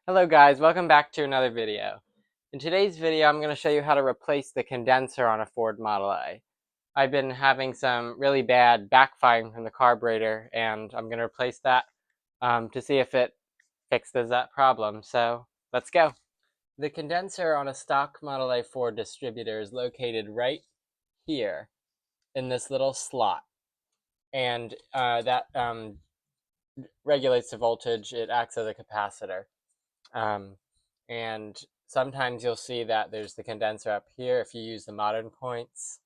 Hello guys, welcome back to another video. In today's video, I'm going to show you how to replace the condenser on a Ford Model A. I've been having some really bad backfiring from the carburetor, and I'm going to replace that to see if it fixes that problem. So let's go. The condenser on a stock Model A Ford Distributor is located right here in this little slot, and that regulates the voltage. It acts as a capacitor. And sometimes you'll see that there's the condenser up here if you use the modern points,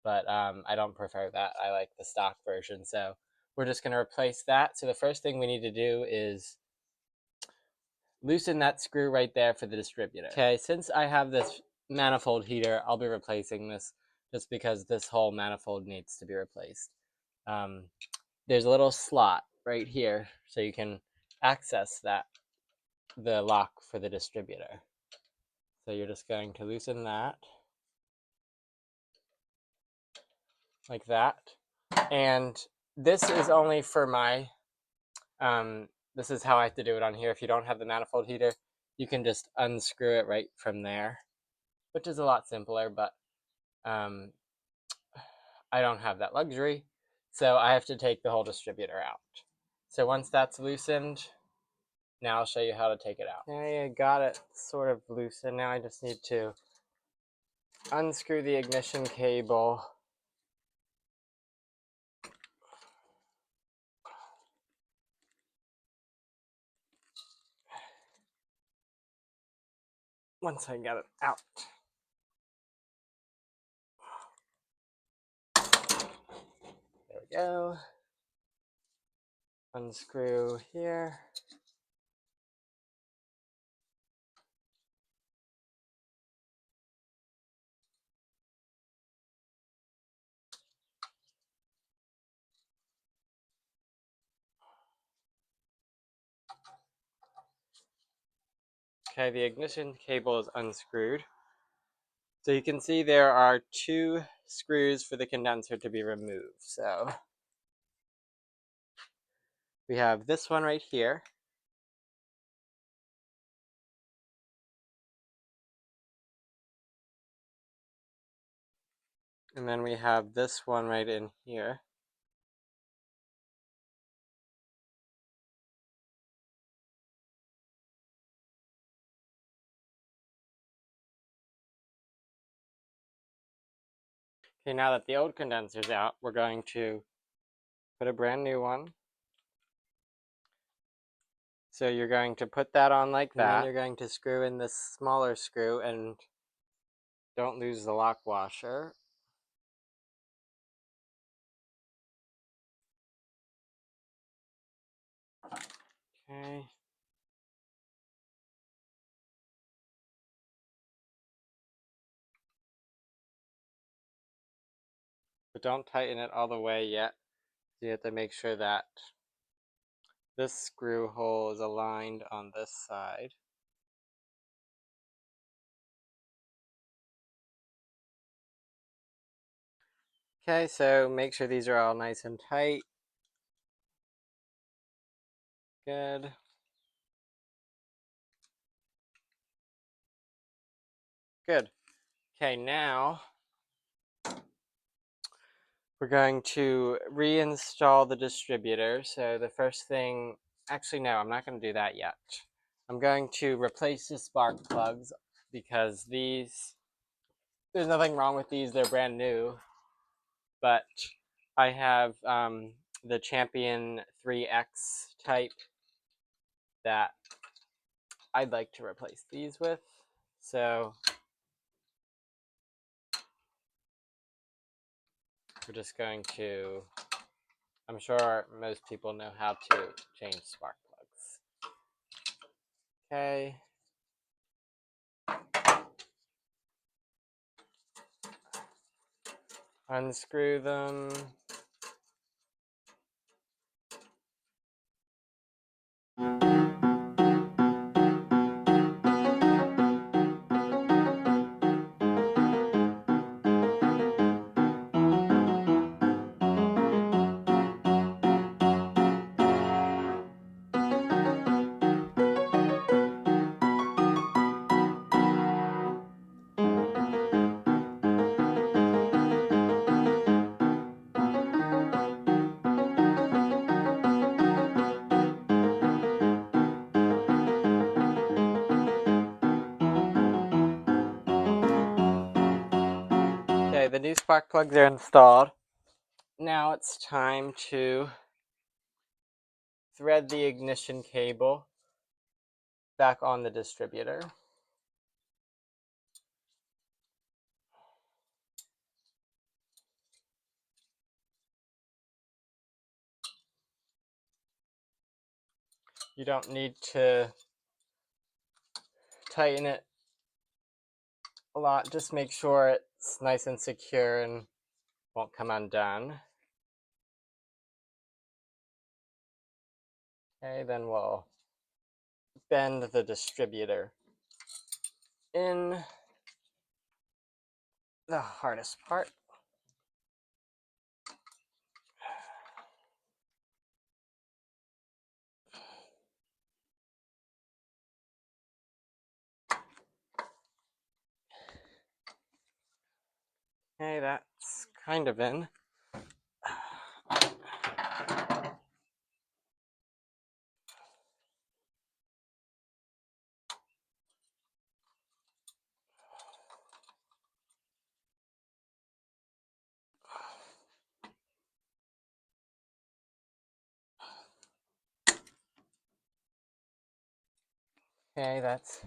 but I don't prefer that. I like the stock version, so we're just going to replace that. So the first thing we need to do is loosen that screw right there for the distributor. Okay, since I have this manifold heater, I'll be replacing this just because this whole manifold needs to be replaced. There's a little slot right here so you can access the lock for the distributor. So you're just going to loosen that like that. And this is only for my, this is how I have to do it on here. If you don't have the manifold heater, you can just unscrew it right from there, which is a lot simpler, but I don't have that luxury. So I have to take the whole distributor out. So once that's loosened, now I'll show you how to take it out. Okay, I got it sort of loosened. Now I just need to unscrew the ignition cable. Once I get it out. There we go. Unscrew here. Okay, the ignition cable is unscrewed. So you can see there are two screws for the condenser to be removed. So we have this one right here. And then we have this one right in here. Okay, now that the old condenser's out, we're going to put a brand new one. So you're going to put that on like that. And then you're going to screw in this smaller screw, and don't lose the lock washer. Okay. But don't tighten it all the way yet. You have to make sure that this screw hole is aligned on this side. Okay, so make sure these are all nice and tight. Good. Good. Okay, now we're going to reinstall the distributor. So the first thing, actually no, I'm not going to do that yet. I'm going to replace the spark plugs because these, there's nothing wrong with these, they're brand new. But I have the Champion 3X type that I'd like to replace these with. So we're just going to, I'm sure most people know how to change spark plugs. Okay. Unscrew them. the new spark plugs are installed. Now it's time to thread the ignition cable back on the distributor. You don't need to tighten it a lot, just make sure it's nice and secure and won't come undone. Okay, then we'll bend the distributor in, the hardest part. Okay, that's kind of in. Okay, that's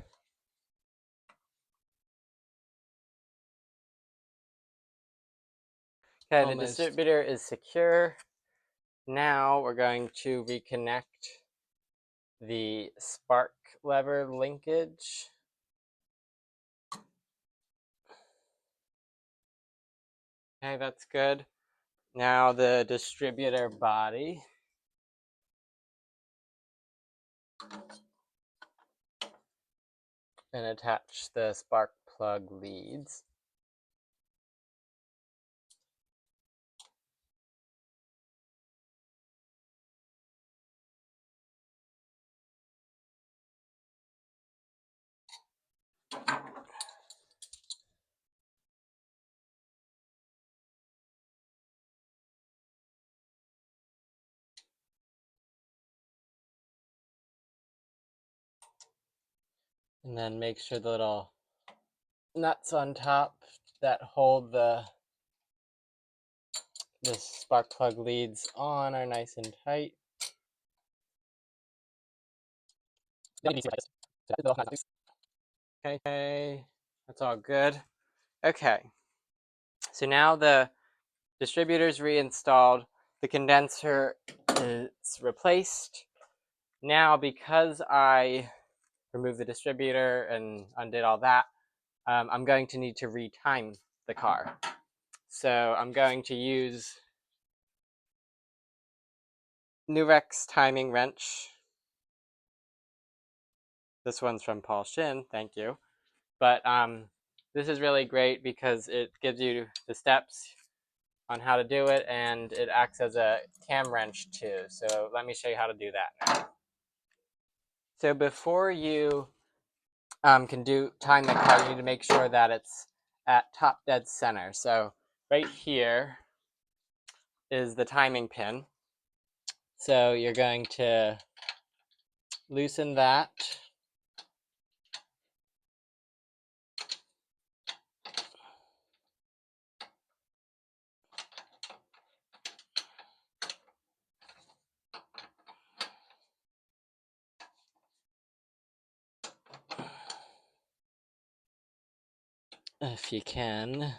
okay. The distributor is secure. Now we're going to reconnect the spark lever linkage. Okay, that's good. Now the distributor body. And attach the spark plug leads. And then make sure the little nuts on top that hold the spark plug leads on are nice and tight. Okay, that's all good. Okay, so now the distributor's reinstalled, the condenser is replaced. Now, because I removed the distributor and undid all that, I'm going to need to retime the car. So I'm going to use Nurex timing wrench. This one's from Paul Shin, thank you. But this is really great because it gives you the steps on how to do it, and it acts as a cam wrench too. So let me show you how to do that now. So before you can time the car, you need to make sure that it's at top dead center. So right here is the timing pin. So you're going to loosen that. If you can.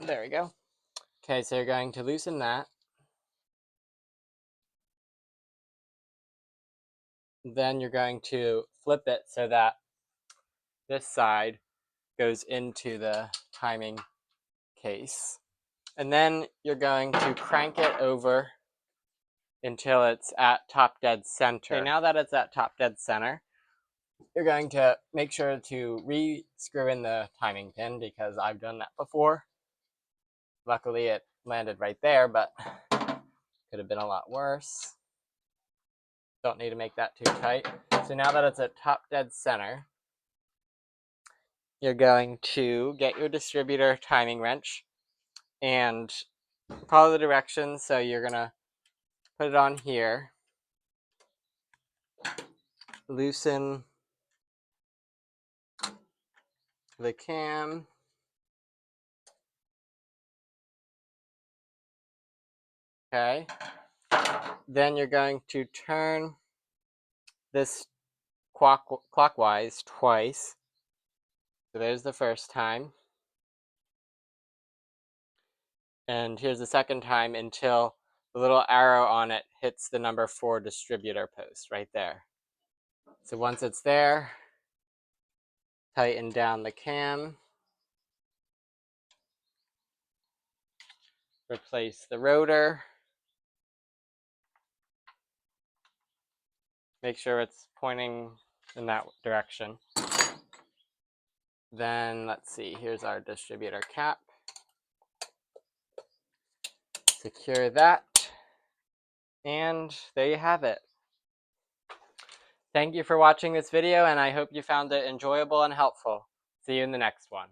There we go. Okay, so you're going to loosen that. Then you're going to flip it so that this side goes into the timing case. And then you're going to crank it over until it's at top dead center. Okay, now that it's at top dead center, you're going to make sure to re-screw in the timing pin because I've done that before. Luckily it landed right there, but could have been a lot worse. Don't need to make that too tight. So now that it's at top dead center, you're going to get your distributor timing wrench and follow the directions. So you're gonna put it on here. loosen the cam. Okay. Then you're going to turn this clockwise twice. So there's the first time. And here's the second time until the little arrow on it hits the number 4 distributor post right there. So once it's there, tighten down the cam. Replace the rotor. Make sure it's pointing in that direction. Then let's see, here's our distributor cap. Secure that. And there you have it. Thank you for watching this video, and I hope you found it enjoyable and helpful. See you in the next one.